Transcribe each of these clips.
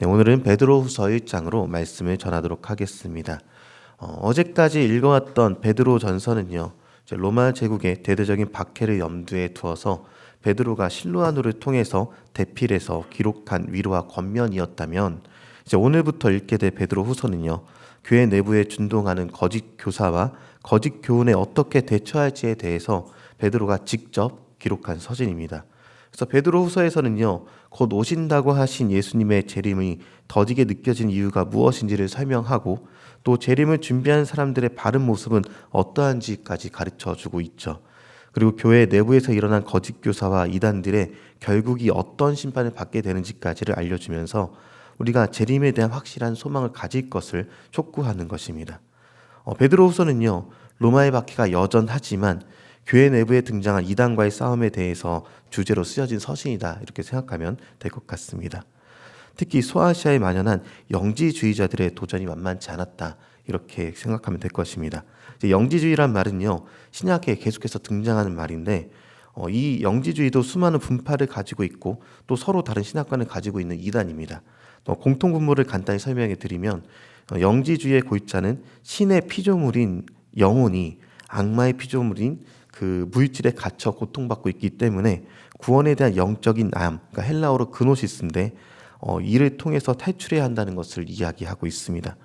네, 오늘은 베드로후서 1장으로 말씀을 전하도록 하겠습니다. 어제까지 읽어왔던 베드로 전서는요, 로마 제국의 대대적인 박해를 염두에 두어서 베드로가 실로아노를 통해서 대필해서 기록한 위로와 권면이었다면, 이제 오늘부터 읽게 될 베드로 후서는요, 교회 내부에 준동하는 거짓 교사와 거짓 교훈에 어떻게 대처할지에 대해서 베드로가 직접 기록한 서신입니다. 그래서 베드로 후서에서는요, 곧 오신다고 하신 예수님의 재림이 더디게 느껴진 이유가 무엇인지를 설명하고, 또 재림을 준비한 사람들의 바른 모습은 어떠한지까지 가르쳐 주고 있죠. 그리고 교회 내부에서 일어난 거짓 교사와 이단들의 결국이 어떤 심판을 받게 되는지까지를 알려주면서 우리가 재림에 대한 확실한 소망을 가질 것을 촉구하는 것입니다. 베드로 후서는요, 로마의 박해가 여전하지만 교회 내부에 등장한 이단과의 싸움에 대해서 주제로 쓰여진 서신이다, 이렇게 생각하면 될 것 같습니다. 특히 소아시아에 만연한 영지주의자들의 도전이 만만치 않았다, 이렇게 생각하면 될 것입니다. 영지주의란 말은요, 신약에 계속해서 등장하는 말인데, 이 영지주의도 수많은 분파를 가지고 있고 또 서로 다른 신학관을 가지고 있는 이단입니다. 공통 분모를 간단히 설명해 드리면, 영지주의의 고입자는 신의 피조물인 영혼이 악마의 피조물인 그 물질에 갇혀 고통받고 있기 때문에 구원에 대한 영적인 암, 그러니까 헬라어로 그노시스인데, 이를 통해서 탈출해야 한다는 것을 이야기하고 있습니다.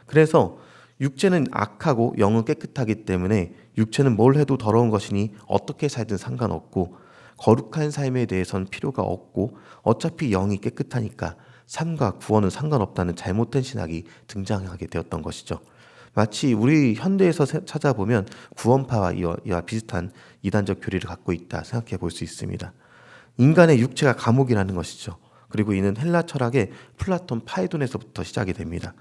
그래서 육체는 악하고 영은 깨끗하기 때문에 육체는 뭘 해도 더러운 것이니 어떻게 살든 상관없고, 거룩한 삶에 대해서는 필요가 없고, 어차피 영이 깨끗하니까 삶과 구원은 상관없다는 잘못된 신학이 등장하게 되었던 것이죠. 마치 우리 현대에서 찾아보면 구원파와 이와 비슷한 이단적 교리를 갖고 있다 생각해 볼 수 있습니다. 인간의 육체가 감옥이라는 것이죠. 그리고 이는 헬라 철학의 플라톤 파이돈에서부터 시작이 됩니다.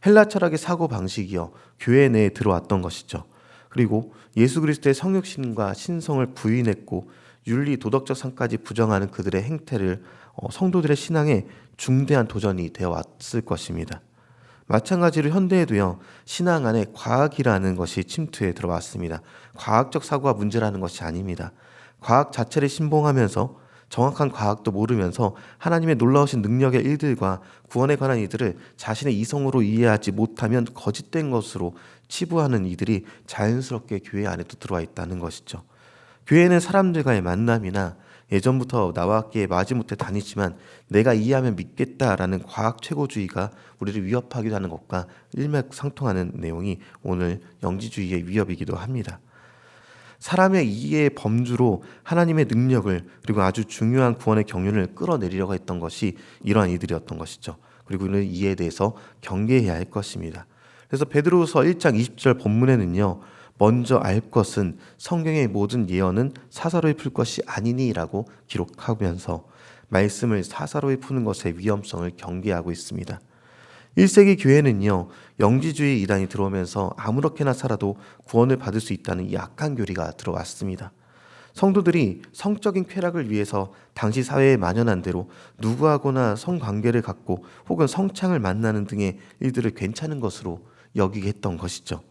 헬라 철학의 사고 방식이요, 교회 내에 들어왔던 것이죠. 그리고 예수 그리스도의 성육신과 신성을 부인했고 윤리 도덕적 상까지 부정하는 그들의 행태를 성도들의 신앙에 중대한 도전이 되어 왔을 것입니다. 마찬가지로 현대에도요, 신앙 안에 과학이라는 것이 침투해 들어왔습니다. 과학적 사고가 문제라는 것이 아닙니다. 과학 자체를 신봉하면서 정확한 과학도 모르면서 하나님의 놀라우신 능력의 일들과 구원에 관한 이들을 자신의 이성으로 이해하지 못하면 거짓된 것으로 치부하는 이들이 자연스럽게 교회 안에도 들어와 있다는 것이죠. 교회는 사람들과의 만남이나 예전부터 나와 함께 마지못해 다니지만 내가 이해하면 믿겠다라는 과학 최고주의가 우리를 위협하기도 하는 것과 일맥상통하는 내용이 오늘 영지주의의 위협이기도 합니다. 사람의 이해의 범주로 하나님의 능력을, 그리고 아주 중요한 구원의 경륜을 끌어내리려고 했던 것이 이러한 이들이었던 것이죠. 그리고 이는 이에 대해서 경계해야 할 것입니다. 그래서 베드로후서 1장 20절 본문에는요, 먼저 알 것은 성경의 모든 예언은 사사로이 풀 것이 아니니라고 기록하면서 말씀을 사사로이 푸는 것의 위험성을 경계하고 있습니다. 1세기 교회는요, 영지주의 이단이 들어오면서 아무렇게나 살아도 구원을 받을 수 있다는 이 악한 교리가 들어왔습니다. 성도들이 성적인 쾌락을 위해서 당시 사회에 만연한 대로 누구하고나 성관계를 갖고 혹은 성창을 만나는 등의 일들을 괜찮은 것으로 여기게 했던 것이죠.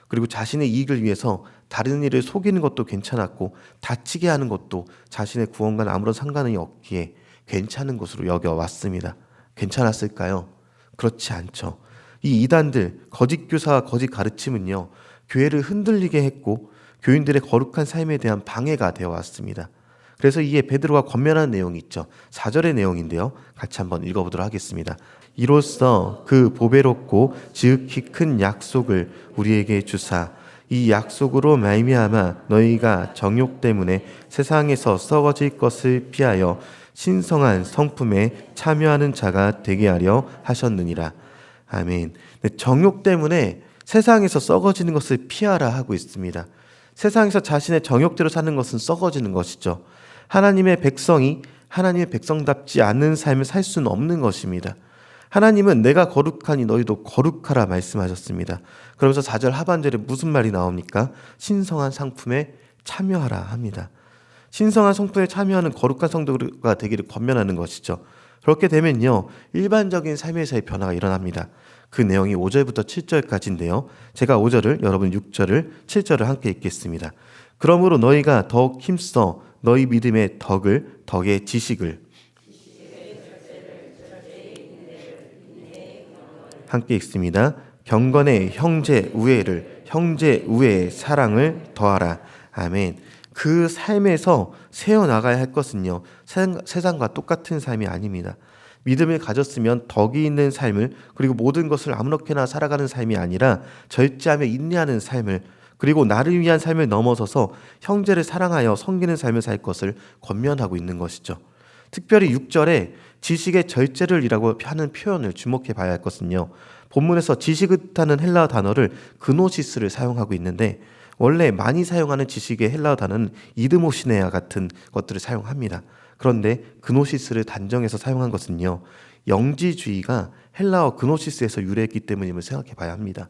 그리고 자신의 이익을 위해서 다른 이를 속이는 것도 괜찮았고, 다치게 하는 것도 자신의 구원과는 아무런 상관이 없기에 괜찮은 것으로 여겨왔습니다. 괜찮았을까요? 그렇지 않죠. 이 이단들, 거짓 교사와 거짓 가르침은요, 교회를 흔들리게 했고 교인들의 거룩한 삶에 대한 방해가 되어 왔습니다. 그래서 이에 베드로가 권면하는 내용이 있죠. 4절의 내용인데요, 같이 한번 읽어보도록 하겠습니다. 이로써 그 보배롭고 지극히 큰 약속을 우리에게 주사 이 약속으로 말미암아 너희가 정욕 때문에 세상에서 썩어질 것을 피하여 신성한 성품에 참여하는 자가 되게 하려 하셨느니라. 아멘. 정욕 때문에 세상에서 썩어지는 것을 피하라 하고 있습니다. 세상에서 자신의 정욕대로 사는 것은 썩어지는 것이죠. 하나님의 백성이 하나님의 백성답지 않은 삶을 살 수는 없는 것입니다. 하나님은 내가 거룩하니 너희도 거룩하라 말씀하셨습니다. 그러면서 4절 하반절에 무슨 말이 나옵니까? 신성한 상품에 참여하라 합니다. 신성한 성품에 참여하는 거룩한 성도가 되기를 권면하는 것이죠. 그렇게 되면요, 일반적인 삶에서의 변화가 일어납니다. 그 내용이 5절부터 7절까지인데요. 제가 5절을, 여러분 6절을, 7절을 함께 읽겠습니다. 그러므로 너희가 더욱 힘써 너희 믿음의 덕을, 덕의 지식을, 함께 읽습니다. 경건의 형제 우애를, 형제 우애의 사랑을 더하라. 아멘. 그 삶에서 세워나가야 할 것은요, 세상과 똑같은 삶이 아닙니다. 믿음을 가졌으면 덕이 있는 삶을, 그리고 모든 것을 아무렇게나 살아가는 삶이 아니라 절제하며 인내하는 삶을, 그리고 나를 위한 삶을 넘어서서 형제를 사랑하여 섬기는 삶을 살 것을 권면하고 있는 것이죠. 특별히 6절에 지식의 절제를이라고 하는 표현을 주목해 봐야 할 것은요, 본문에서 지식이라는 헬라어 단어를 그노시스를 사용하고 있는데, 원래 많이 사용하는 지식의 헬라어 단어는 이드모시네아 같은 것들을 사용합니다. 그런데 그노시스를 단정해서 사용한 것은요, 영지주의가 헬라어 그노시스에서 유래했기 때문임을 생각해 봐야 합니다.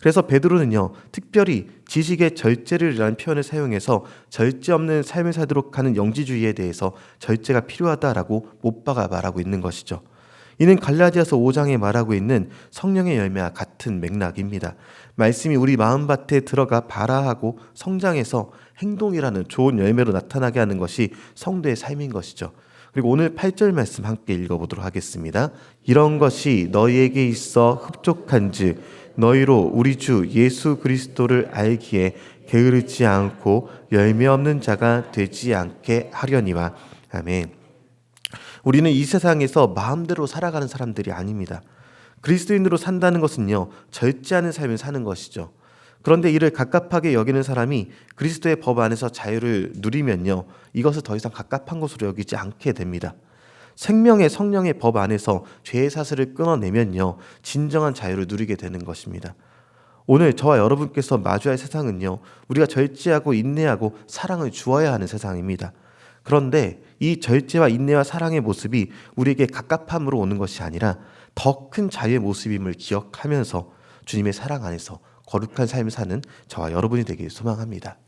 그래서 베드로는요, 특별히 지식의 절제를이라는 표현을 사용해서 절제 없는 삶을 살도록 하는 영지주의에 대해서 절제가 필요하다라고 못 박아 말하고 있는 것이죠. 이는 갈라디아서 5장에 말하고 있는 성령의 열매와 같은 맥락입니다. 말씀이 우리 마음밭에 들어가 발화하고 성장해서 행동이라는 좋은 열매로 나타나게 하는 것이 성도의 삶인 것이죠. 그리고 오늘 8절 말씀 함께 읽어보도록 하겠습니다. 이런 것이 너희에게 있어 흡족한즉 너희로 우리 주 예수 그리스도를 알기에 게으르지 않고 열매 없는 자가 되지 않게 하려니와. 아멘. 우리는 이 세상에서 마음대로 살아가는 사람들이 아닙니다. 그리스도인으로 산다는 것은요, 절제하는 삶을 사는 것이죠. 그런데 이를 갑갑하게 여기는 사람이 그리스도의 법 안에서 자유를 누리면요, 이것을 더 이상 갑갑한 것으로 여기지 않게 됩니다. 생명의 성령의 법 안에서 죄의 사슬을 끊어내면요, 진정한 자유를 누리게 되는 것입니다. 오늘 저와 여러분께서 마주할 세상은요, 우리가 절제하고 인내하고 사랑을 주어야 하는 세상입니다. 그런데 이 절제와 인내와 사랑의 모습이 우리에게 갑갑함으로 오는 것이 아니라 더 큰 자유의 모습임을 기억하면서 주님의 사랑 안에서 거룩한 삶을 사는 저와 여러분이 되길 소망합니다.